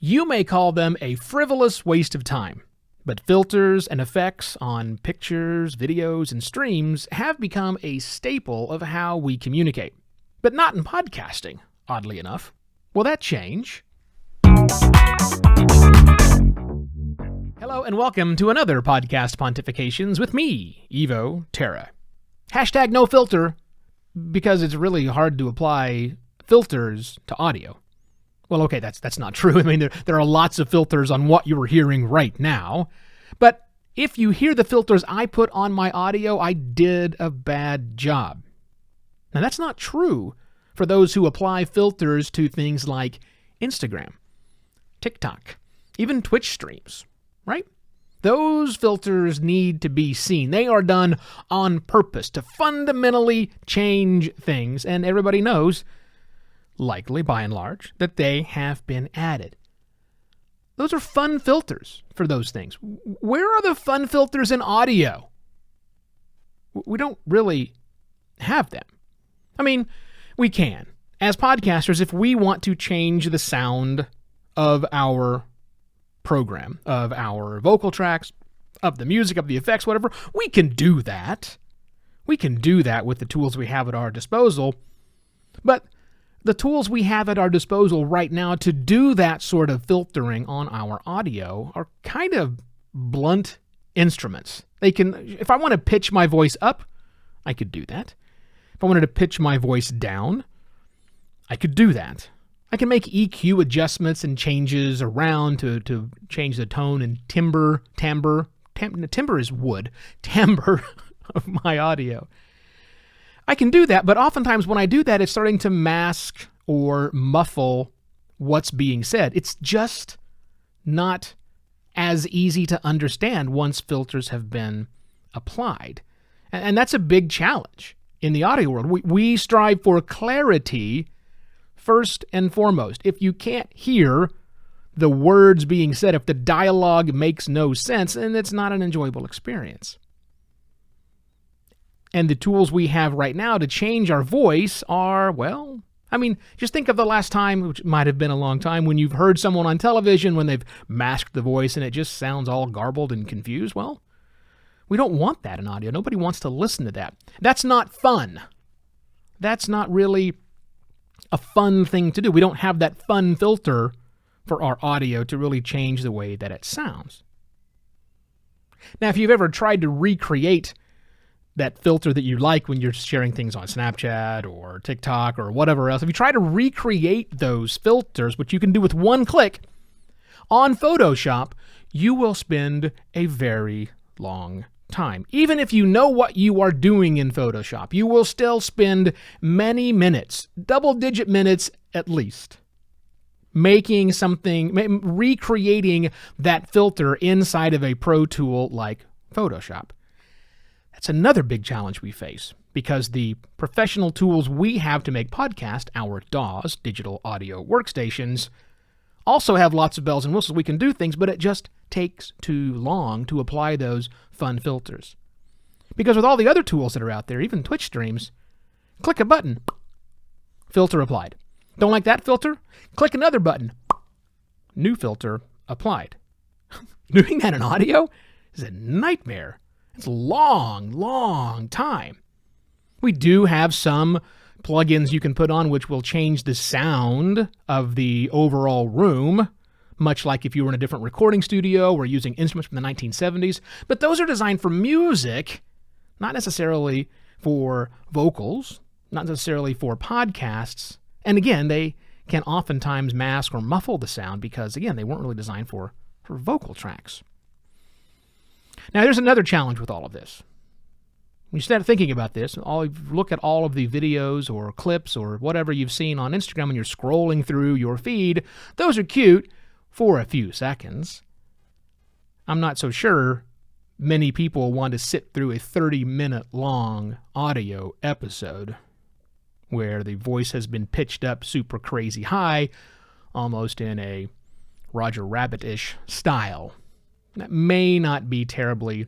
You may call them a frivolous waste of time, but filters and effects on pictures, videos, and streams have become a staple of how we communicate. But not in podcasting, oddly enough. Will that change? Hello and welcome to another Podcast Pontifications with me, Evo Terra. Hashtag no filter, because it's really hard to apply filters to audio. Well, okay, that's not true. I mean, there are lots of filters on what you're hearing right now. But if you hear the filters I put on my audio, I did a bad job. Now, that's not true for those who apply filters to things like Instagram, TikTok, even Twitch streams, right? Those filters need to be seen. They are done on purpose to fundamentally change things, and everybody knows, likely by and large, that they have been added. Those are fun filters for those things. Where are the fun filters in audio? We don't really have them. I mean, we can. As podcasters, if we want to change the sound of our program, of our vocal tracks, of the music, of the effects, whatever, we can do that. We can do that with the tools we have at our disposal. But the tools we have at our disposal right now to do that sort of filtering on our audio are kind of blunt instruments. They can, if I want to pitch my voice up, I could do that. If I wanted to pitch my voice down, I could do that. I can make EQ adjustments and changes around to change the tone and timbre is wood, timbre of my audio. I can do that, but oftentimes when I do that, it's starting to mask or muffle what's being said. It's just not as easy to understand once filters have been applied. And that's a big challenge in the audio world. We strive for clarity first and foremost. If you can't hear the words being said, if the dialogue makes no sense, then it's not an enjoyable experience. And the tools we have right now to change our voice are, well, I mean, just think of the last time, which might have been a long time, when you've heard someone on television when they've masked the voice and it just sounds all garbled and confused. Well, we don't want that in audio. Nobody wants to listen to that. That's not fun. That's not really a fun thing to do. We don't have that fun filter for our audio to really change the way that it sounds. Now, if you've ever tried to recreate that filter that you like when you're sharing things on Snapchat or TikTok or whatever else, if you try to recreate those filters, which you can do with one click on Photoshop, you will spend a very long time. Even if you know what you are doing in Photoshop, you will still spend many minutes, double-digit minutes at least, making something, recreating that filter inside of a pro tool like Photoshop. That's another big challenge we face, because the professional tools we have to make podcasts, our DAWs, digital audio workstations, also have lots of bells and whistles. We can do things, but it just takes too long to apply those fun filters. Because with all the other tools that are out there, even Twitch streams, click a button, filter applied. Don't like that filter? Click another button, new filter applied. Doing that in audio is a nightmare. It's a long, long time. We do have some plugins you can put on which will change the sound of the overall room, much like if you were in a different recording studio or using instruments from the 1970s. But those are designed for music, not necessarily for vocals, not necessarily for podcasts. And again, they can oftentimes mask or muffle the sound because, again, they weren't really designed for vocal tracks. Now, there's another challenge with all of this. When you start thinking about this, look at all of the videos or clips or whatever you've seen on Instagram when you're scrolling through your feed. Those are cute for a few seconds. I'm not so sure many people want to sit through a 30-minute long audio episode where the voice has been pitched up super crazy high, almost in a Roger Rabbit-ish style. That may not be terribly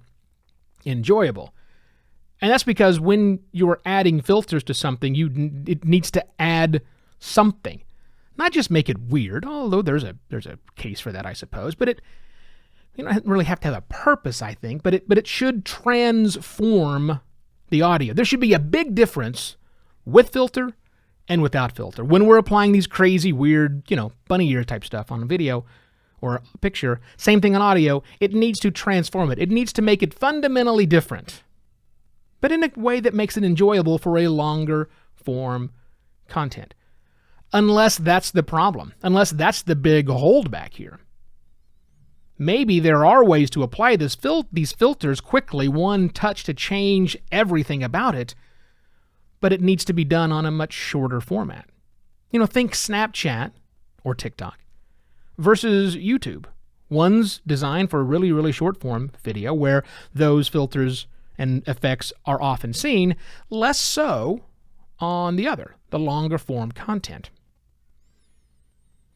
enjoyable. And that's because when you're adding filters to something, it needs to add something. Not just make it weird, although there's a case for that, I suppose, but you don't really have to have a purpose, I think, but it should transform the audio. There should be a big difference with filter and without filter. When we're applying these crazy, weird, bunny ear type stuff on a video or a picture, same thing on audio, it needs to transform it. It needs to make it fundamentally different, but in a way that makes it enjoyable for a longer form content. Unless that's the problem, unless that's the big holdback here. Maybe there are ways to apply these filters quickly, one touch to change everything about it, but it needs to be done on a much shorter format. Think Snapchat or TikTok versus YouTube. One's designed for a really, really short form video where those filters and effects are often seen, less so on the other, the longer form content.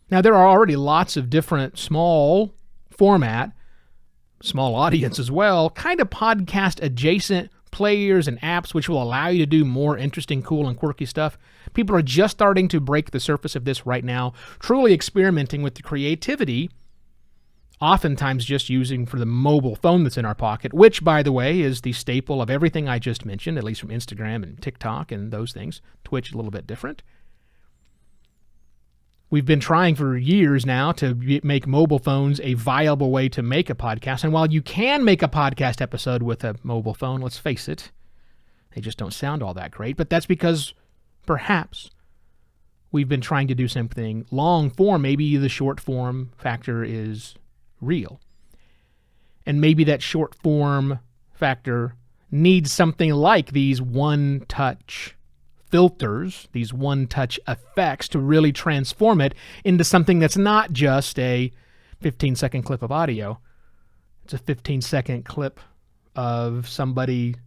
Now, there are already lots of different small format, small audience as well, kind of podcast adjacent players and apps which will allow you to do more interesting, cool, and quirky stuff. People are just starting to break the surface of this right now, truly experimenting with the creativity, oftentimes just using for the mobile phone that's in our pocket, which, by the way, is the staple of everything I just mentioned, at least from Instagram and TikTok and those things. Twitch, a little bit different. We've been trying for years now to make mobile phones a viable way to make a podcast. And while you can make a podcast episode with a mobile phone, let's face it, they just don't sound all that great. But that's because perhaps we've been trying to do something long form. Maybe the short form factor is real. And maybe that short form factor needs something like these one-touch filters, these one-touch effects, to really transform it into something that's not just a 15-second clip of audio. It's a 15-second clip of someone's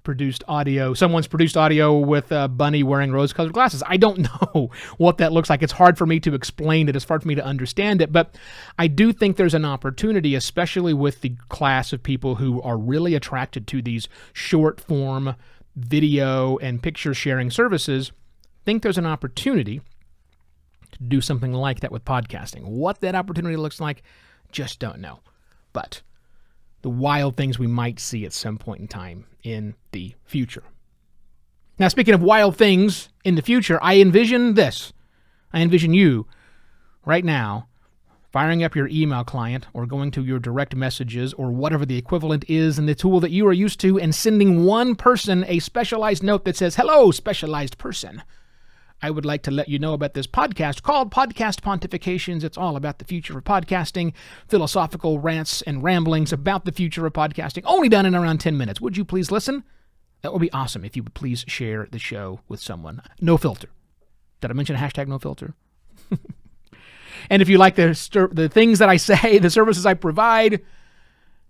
produced audio with a bunny wearing rose-colored glasses. I don't know what that looks like. It's hard for me to explain it. It's hard for me to understand it. But I do think there's an opportunity, especially with the class of people who are really attracted to these short-form video and picture sharing services. Think there's an opportunity to do something like that with podcasting. What that opportunity looks like, just don't know. But the wild things we might see at some point in time in the future. Now, speaking of wild things in the future, I envision this. I envision you right now firing up your email client or going to your direct messages or whatever the equivalent is in the tool that you are used to and sending one person a specialized note that says, "Hello, specialized person. I would like to let you know about this podcast called Podcast Pontifications. It's all about the future of podcasting, philosophical rants and ramblings about the future of podcasting, only done in around 10 minutes. Would you please listen? That would be awesome if you would please share the show with someone." No filter. Did I mention hashtag no filter? And if you like the things that I say, the services I provide,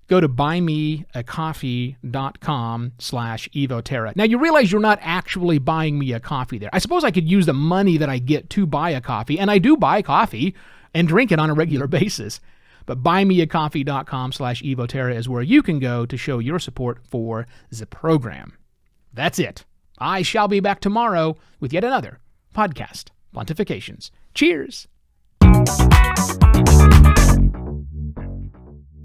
go to buymeacoffee.com/evoterra. Now, you realize you're not actually buying me a coffee there. I suppose I could use the money that I get to buy a coffee, and I do buy coffee and drink it on a regular basis. But buymeacoffee.com/evoterra is where you can go to show your support for the program. That's it. I shall be back tomorrow with yet another Podcast Pontifications. Cheers.